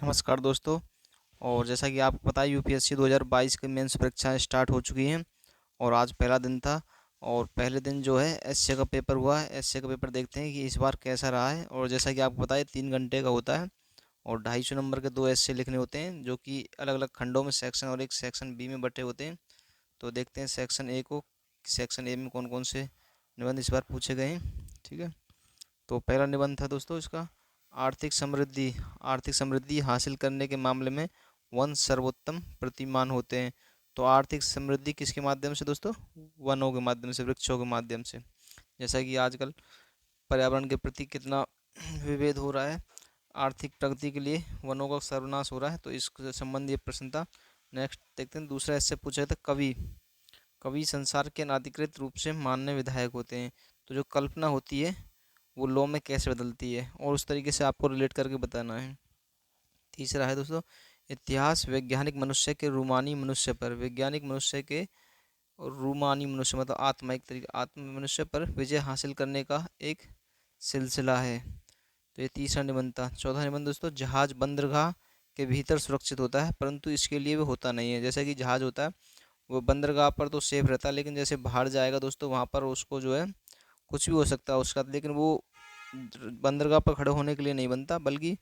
नमस्कार दोस्तों। और जैसा कि आपको पता है यूपीएससी 2022 की मेंस परीक्षाएं स्टार्ट हो चुकी हैं और आज पहला दिन था। और पहले दिन जो है एसए का पेपर हुआ है। एसए का पेपर देखते हैं कि इस बार कैसा रहा है। और जैसा कि आपको पता है 3 घंटे का होता है और 250 नंबर के 2 एसए लिखने होते हैं, जो कि अलग अलग खंडों में सेक्शन और एक सेक्शन बी में बटे होते हैं। तो देखते हैं सेक्शन ए को, सेक्शन ए में कौन कौन से निबंध इस बार पूछे गए हैं। ठीक है, तो पहला निबंध था दोस्तों इसका, आर्थिक समृद्धि। आर्थिक समृद्धि हासिल करने के मामले में वन सर्वोत्तम प्रतिमान होते हैं। तो आर्थिक समृद्धि किसके माध्यम से दोस्तों? वनों के माध्यम से, वृक्षों के माध्यम से। जैसा कि आजकल पर्यावरण के प्रति कितना विभेद हो रहा है, आर्थिक प्रगति के लिए वनों का सर्वनाश हो रहा है, तो इस संबंधी प्रश्न था। नेक्स्ट देखते हैं, दूसरा इससे पूछा था, कवि। कवि संसार के अनाधिकृत रूप से मान्य विधायक होते हैं। तो जो कल्पना होती है वो लॉ में कैसे बदलती है, और उस तरीके से आपको रिलेट करके बताना है। तीसरा है दोस्तों, इतिहास वैज्ञानिक मनुष्य के रूमानी मनुष्य पर, वैज्ञानिक मनुष्य के रूमानी मनुष्य मतलब आत्मा, एक तरीके आत्म मनुष्य पर विजय हासिल करने का एक सिलसिला है। तो ये तीसरा निबंध था। चौथा निबंध दोस्तों, जहाज बंदरगाह के भीतर सुरक्षित होता है परंतु इसके लिए वो होता नहीं है। जैसे कि जहाज होता है वो बंदरगाह पर तो सेफ रहता है, लेकिन जैसे बाहर जाएगा दोस्तों वहाँ पर उसको जो है कुछ भी हो सकता है उसका, लेकिन वो बंदरगाह पर खड़े होने के लिए नहीं बनता, बल्कि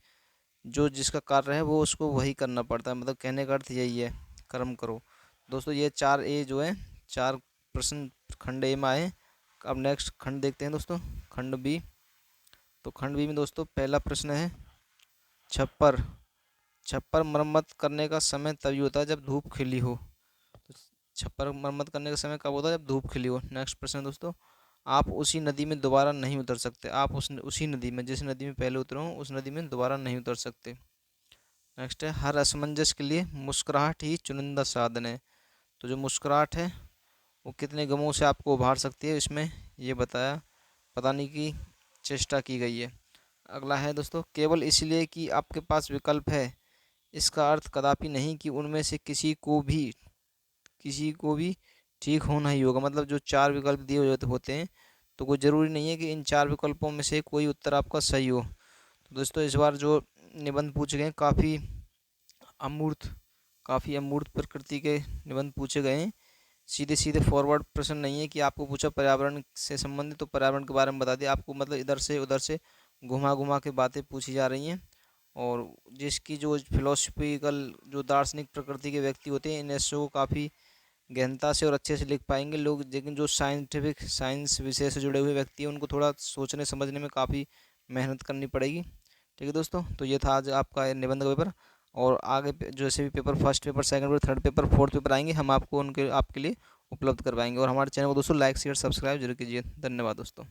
जो जिसका कार्य है वो उसको वही करना पड़ता है। मतलब कहने का अर्थ यही है, कर्म करो। दोस्तों ये 4 ए जो है, 4 प्रश्न खंड ए में आए। अब नेक्स्ट खंड देखते हैं दोस्तों, खंड बी। तो खंड बी में दोस्तों पहला प्रश्न है, छप्पर। छप्पर मरम्मत करने का समय तभी होता है जब धूप खिली हो। तो छप्पर मरम्मत करने का समय कब होता है? जब धूप खिली हो। नेक्स्ट प्रश्न है दोस्तों, आप उसी नदी में दोबारा नहीं उतर सकते। आप उसी नदी में, जिस नदी में पहले उतरे हो उस नदी में दोबारा नहीं उतर सकते। नेक्स्ट है, हर असमंजस के लिए मुस्कुराहट ही चुनिंदा साधन है। तो जो मुस्कुराहट है वो कितने गमों से आपको उभार सकती है, इसमें ये बताने की चेष्टा की गई है। अगला है दोस्तों, केवल इसलिए कि आपके पास विकल्प है इसका अर्थ कदापि नहीं कि उनमें से किसी को भी ठीक होना ही होगा। मतलब जो 4 विकल्प दिए हुए होते हैं तो कोई ज़रूरी नहीं है कि इन 4 विकल्पों में से कोई उत्तर आपका सही हो। तो दोस्तों इस बार जो निबंध पूछे गए अमूर्त काफ़ी अमूर्त प्रकृति के निबंध पूछे गए हैं। सीधे सीधे फॉरवर्ड प्रश्न नहीं है कि आपको पूछा पर्यावरण से संबंधित तो पर्यावरण के बारे में बता दिया आपको, मतलब इधर से उधर से घुमा घुमा के बातें पूछी जा रही हैं। और जिसकी जो फिलोसफिकल, जो दार्शनिक प्रकृति के व्यक्ति होते हैं इन ऐसों को काफ़ी गहनता से और अच्छे से लिख पाएंगे लोग, लेकिन जो साइंस विषय से जुड़े हुए व्यक्ति हैं उनको थोड़ा सोचने समझने में काफ़ी मेहनत करनी पड़ेगी। ठीक है दोस्तों, तो ये था आज आपका ये निबंध का पेपर। और आगे जैसे भी paper, first paper, second paper, third paper, fourth paper आएंगे, हम आपको उनके आपके लिए उपलब्ध करवाएंगे। और हमारे चैनल को दोस्तों लाइक शेयर सब्सक्राइब जरूर कीजिए। धन्यवाद दोस्तों।